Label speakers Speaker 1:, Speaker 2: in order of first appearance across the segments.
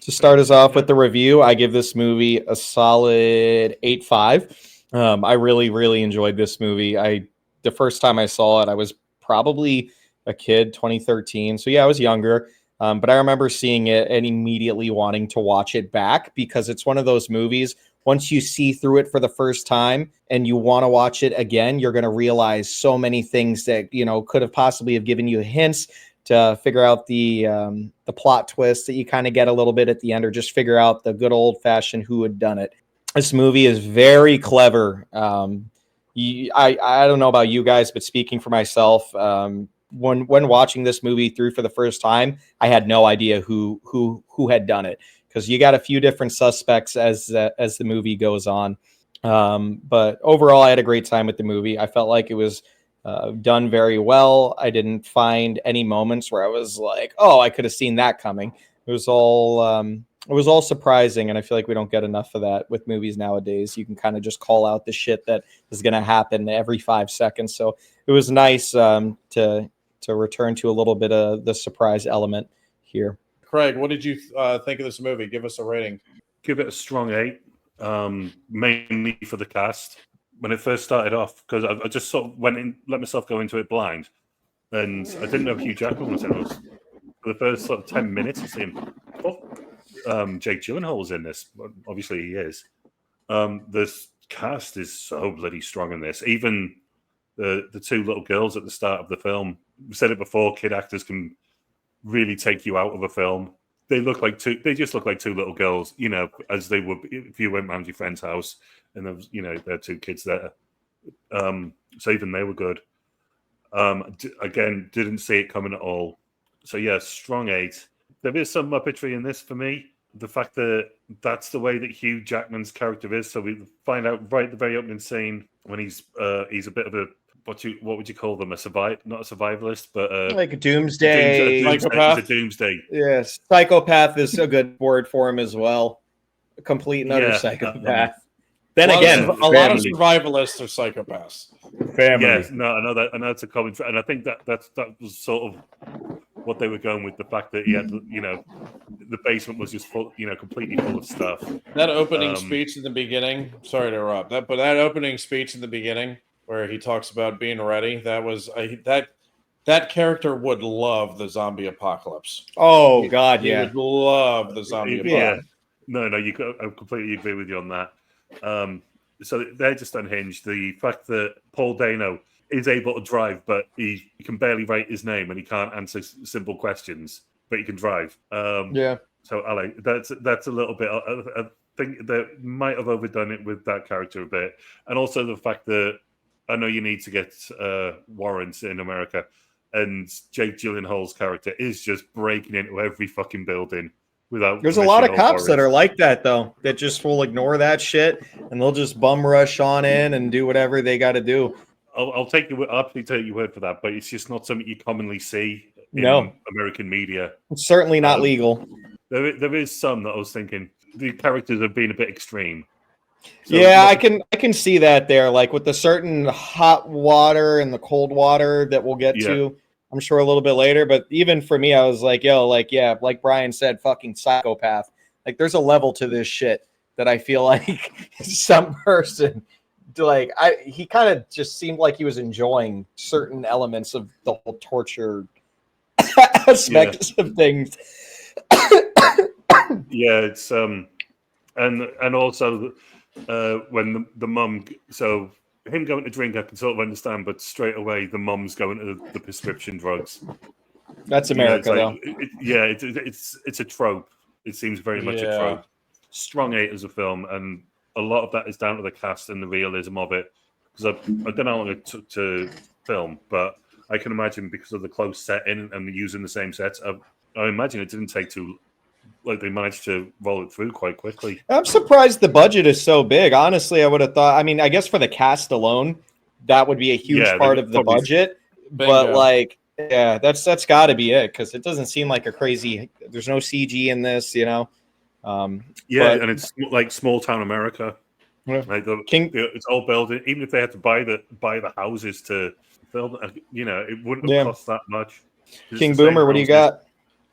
Speaker 1: to start us off with the review, I give this movie a solid 8.5. I really, really enjoyed this movie. The first time I saw it, I was probably a kid, 2013. So yeah, I was younger. But I remember seeing it and immediately wanting to watch it back because it's one of those movies. Once you see through it for the first time and you want to watch it again, you're going to realize so many things that, could have possibly have given you hints to figure out the plot twist that you kind of get a little bit at the end, or just figure out the good old fashioned who had done it. This movie is very clever. I don't know about you guys, but speaking for myself, when watching this movie through for the first time, I had no idea who had done it, because you got a few different suspects as the movie goes on. But overall, I had a great time with the movie. I felt like it was done very well. I didn't find any moments where I was like, "Oh, I could have seen that coming." It was all surprising, and I feel like we don't get enough of that with movies nowadays. You can kind of just call out the shit that is going to happen every 5 seconds. So it was nice to return to a little bit of the surprise element here.
Speaker 2: Craig, what did you think of this movie? Give us a rating.
Speaker 3: Give it a strong 8, mainly for the cast. When it first started off, because I just sort of let myself go into it blind, and I didn't know Hugh Jackman was in it. For the first sort of 10 minutes, it seemed, Jake Gyllenhaal's in this. Obviously, he is. The cast is so bloody strong in this. Even the two little girls at the start of the film. We said it before, kid actors can really take you out of a film. They just look like two little girls, as they would if you went round your friend's house and there was, there are two kids there. So even they were good. Again, didn't see it coming at all. So yeah, strong 8. There is some muppetry in this for me. The fact that that's the way that Hugh Jackman's character is. So we find out right at the very opening scene when he's a bit of a what would you call them? Not a survivalist, but
Speaker 1: like a doomsday.
Speaker 2: Psychopath.
Speaker 3: He's a doomsday.
Speaker 1: Yes, psychopath is a good word for him as well. A complete and utter psychopath. Then again,
Speaker 2: a lot of survivalists are psychopaths.
Speaker 1: Family.
Speaker 3: Yes, no, I know that. I know it's a common, and I think that was sort of what they were going with, the fact that he had, the basement was just full, completely full of stuff.
Speaker 2: That opening speech in the beginning. Sorry to interrupt. That opening speech in the beginning, where he talks about being ready, that character would love the zombie apocalypse.
Speaker 1: Oh God,
Speaker 2: he would love the zombie apocalypse.
Speaker 3: No, I completely agree with you on that. So they're just unhinged. The fact that Paul Dano is able to drive, but he can barely write his name and he can't answer simple questions, but he can drive. So I like that's a little bit. I think they might have overdone it with that character a bit, and also the fact that I know you need to get warrants in America, and Jake Gyllenhaal's character is just breaking into every fucking building without.
Speaker 1: There's a lot of cops that are like that, though, that just will ignore that shit and they'll just bum rush on in and do whatever they got to do.
Speaker 3: I'll take your word for that, but it's just not something you commonly see in American media.
Speaker 1: It's certainly not legal.
Speaker 3: There is some that I was thinking the characters have been a bit extreme. So,
Speaker 1: I can see that there, like with the certain hot water and the cold water that we'll get to, I'm sure a little bit later. But even for me, I was like, like Brian said, fucking psychopath. Like there's a level to this shit that I feel like some person, he kind of just seemed like he was enjoying certain elements of the whole torture aspects of things.
Speaker 3: It's and also when the mum, so him going to drink I can sort of understand, but straight away the mum's going to the prescription drugs.
Speaker 1: That's America, though.
Speaker 3: It's a trope. It seems very much a trope. Strong 8 as a film, and a lot of that is down to the cast and the realism of it. Because I don't know how long it took to film, but I can imagine because of the close setting and using the same sets, I imagine it didn't take too. Like they managed to roll it through quite quickly. I'm
Speaker 1: surprised the budget is so big. Honestly, I would have thought. I mean, I guess for the cast alone, that would be a huge part of the budget. But that's got to be it because it doesn't seem like a crazy. There's no CG in this,
Speaker 3: and it's like small town America. Yeah. Like it's all building. Even if they had to buy the houses to build, it wouldn't have cost that much.
Speaker 1: King Boomer, what do you got?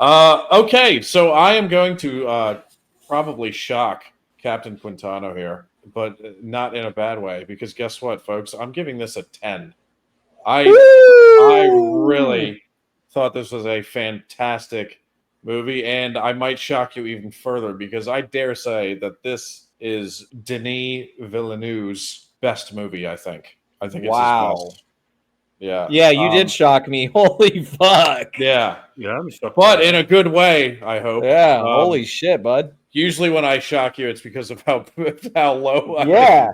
Speaker 2: Okay, so I am going to probably shock Captain Quintano here, but not in a bad way, because guess what, folks? I'm giving this a 10. I really thought this was a fantastic movie, and I might shock you even further because I dare say that this is Denis Villeneuve's best movie. I think it's his best. Yeah.
Speaker 1: Yeah, you did shock me. Holy fuck.
Speaker 2: Yeah.
Speaker 3: Yeah, I'm shocked.
Speaker 2: But in a good way, I hope.
Speaker 1: Yeah. Holy shit, bud.
Speaker 2: Usually when I shock you, it's because of how low I
Speaker 1: Yeah.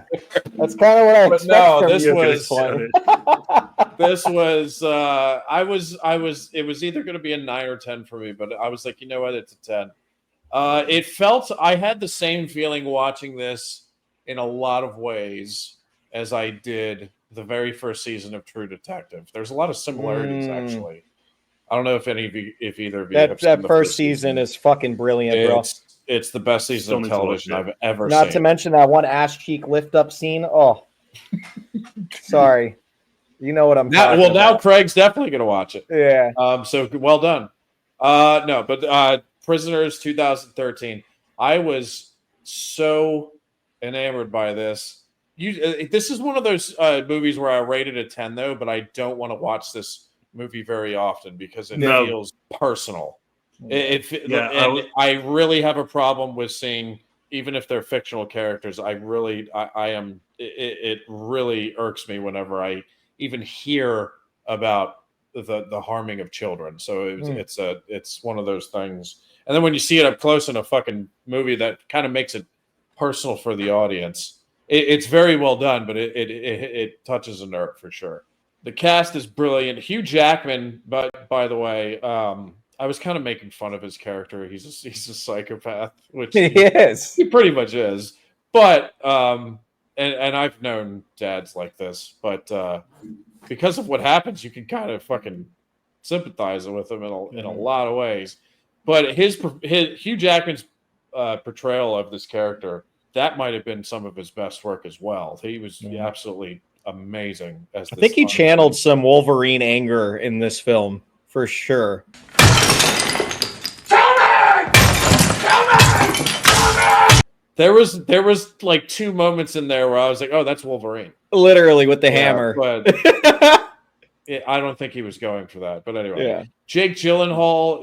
Speaker 1: That's kind of what I
Speaker 2: But
Speaker 1: expect
Speaker 2: no,
Speaker 1: from
Speaker 2: this
Speaker 1: you at
Speaker 2: was-
Speaker 1: point.
Speaker 2: this was it was either going to be a 9 or 10 for me, but I was like, you know what, it's a 10. It felt, I had the same feeling watching this in a lot of ways as I did the very first season of True Detective. There's a lot of similarities, actually. I don't know if either of you have seen
Speaker 1: That
Speaker 2: the
Speaker 1: first season is fucking brilliant, bro.
Speaker 2: It's the best season of television I've ever
Speaker 1: Not
Speaker 2: seen.
Speaker 1: to mention that one ass cheek lift up scene. Oh, sorry. You know what I'm talking about.
Speaker 2: Now Craig's definitely going to watch it.
Speaker 1: Yeah.
Speaker 2: So well done. No, but Prisoners 2013. I was so enamored by this. This is one of those movies where I rated a 10 though, but I don't want to watch this movie very often because it feels personal. I really have a problem with seeing, even if they're fictional characters, it really irks me whenever I even hear about the harming of children. So it's one of those things. And then when you see it up close in a fucking movie that kind of makes it personal for the audience, it's very well done, but it touches a nerve for sure. The cast is brilliant. Hugh Jackman, but by the way, I was kind of making fun of his character. He's a psychopath, which
Speaker 1: he is.
Speaker 2: He pretty much is. But and I've known dads like this, but because of what happens, you can kind of fucking sympathize with him in a lot of ways. But his Hugh Jackman's portrayal of this character, that might have been some of his best work as well. He was absolutely amazing. I
Speaker 1: think he channeled some Wolverine anger in this film for sure.
Speaker 2: There was like 2 moments in there where I was like, "Oh, that's Wolverine."
Speaker 1: Literally with the hammer.
Speaker 2: But I don't think he was going for that. But anyway, Jake Gyllenhaal,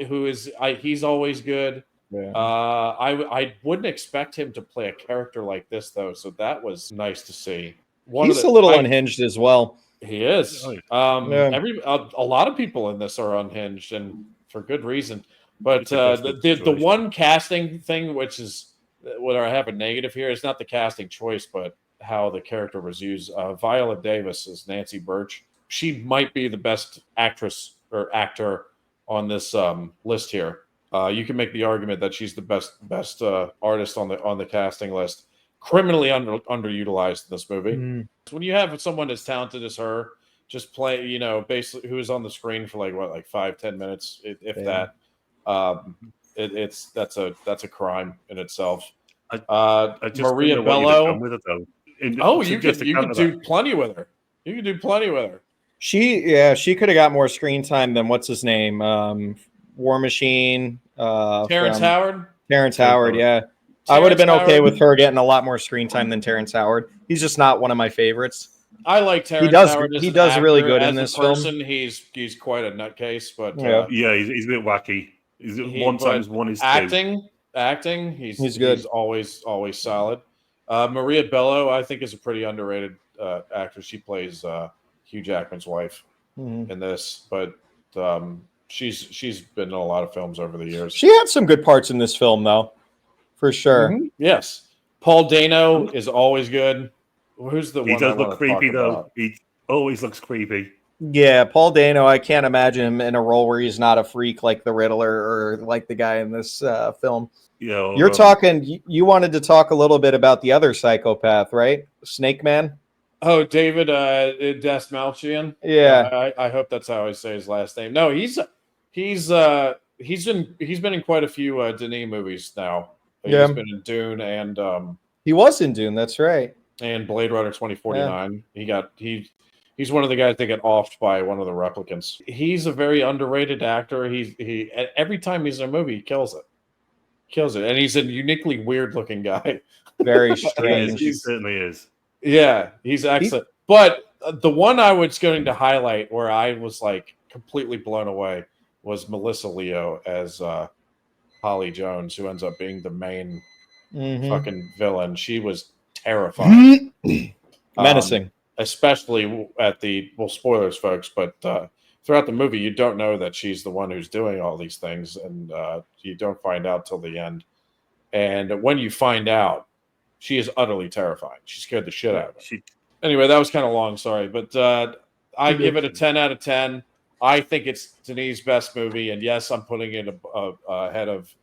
Speaker 2: he's always good.
Speaker 1: Yeah.
Speaker 2: I wouldn't expect him to play a character like this though, so that was nice to see.
Speaker 1: He's a little unhinged as well.
Speaker 2: He is. A lot of people in this are unhinged, and for good reason. But the one casting thing, which is whether I have a negative here, is not the casting choice, but how the character was used. Viola Davis is Nancy Birch. She might be the best actress or actor on this list here. You can make the argument that she's the best artist on the casting list. Criminally underutilized in this movie. When you have someone as talented as her, just play, basically who is on the screen for like 5-10 minutes, if that. That's a crime in itself. Maria Bello. You could do plenty with her. You could do plenty with her.
Speaker 1: She could have got more screen time than what's his name, War Machine.
Speaker 2: Terrence Howard.
Speaker 1: Terrence Howard, yeah. I would have been okay with her getting a lot more screen time than Terrence Howard. He's just not one of my favorites.
Speaker 2: I like Terrence Howard.
Speaker 1: He does really good in this film.
Speaker 2: He's quite a nutcase, but
Speaker 3: he's a bit wacky. One times one is
Speaker 2: acting. He's good. He's always solid. Maria Bello, I think, is a pretty underrated actress. She plays Hugh Jackman's wife in this, but she's been in a lot of films over the years.
Speaker 1: She had some good parts in this film, though, for sure.
Speaker 2: Yes, Paul Dano is always good. Who's the one?
Speaker 3: He does look creepy, though. He always looks creepy.
Speaker 1: Yeah, Paul Dano, I can't imagine him in a role where he's not a freak like the Riddler or like the guy in this film.
Speaker 3: Yeah,
Speaker 1: you're talking. You wanted to talk a little bit about the other psychopath, right? Snake Man.
Speaker 2: Oh, David Dastmalchian.
Speaker 1: Yeah,
Speaker 2: I hope that's how I say his last name. No, he's been in quite a few Denis movies now. He's been in Dune and
Speaker 1: he was in Dune. That's right.
Speaker 2: And Blade Runner 2049. He's one of the guys that get offed by one of the replicants. He's a very underrated actor. He every time he's in a movie, he kills it, and he's a uniquely weird looking guy.
Speaker 1: Very strange.
Speaker 3: He certainly is.
Speaker 2: Yeah, he's excellent. But the one I was going to highlight where I was like completely blown away was Melissa Leo as Holly Jones, who ends up being the main fucking villain. She was terrifying.
Speaker 1: Menacing.
Speaker 2: Especially at the, well, spoilers, folks, but throughout the movie, you don't know that she's the one who's doing all these things, and you don't find out till the end. And when you find out, she is utterly terrifying. She scared the shit out of me. Anyway, that was kind of long, sorry, but I give it a 10 out of 10. I think it's Denis' best movie, and yes, I'm putting it ahead of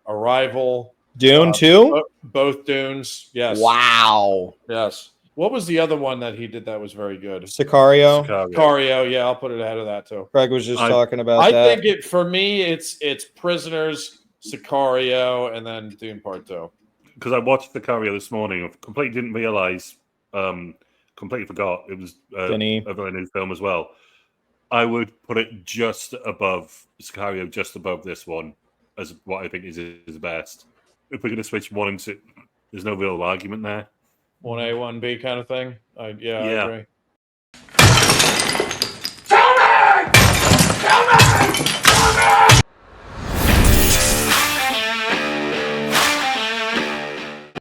Speaker 2: Arrival.
Speaker 1: Dune 2?
Speaker 2: Both Dunes, yes.
Speaker 1: Wow.
Speaker 2: Yes. What was the other one that he did that was very good?
Speaker 1: Sicario.
Speaker 2: Sicario, yeah, I'll put it ahead of that too.
Speaker 1: Craig was just talking about that.
Speaker 2: I think for me, it's Prisoners, Sicario, and then Dune Part 2.
Speaker 3: Because I watched Sicario this morning, I completely didn't realize, completely forgot it was a very new film as well. I would put it just above Sicario, just above this one, as what I think is his best. If we're going to switch 1 and 2, there's no real argument there.
Speaker 2: 1A, 1B kind of thing. I agree.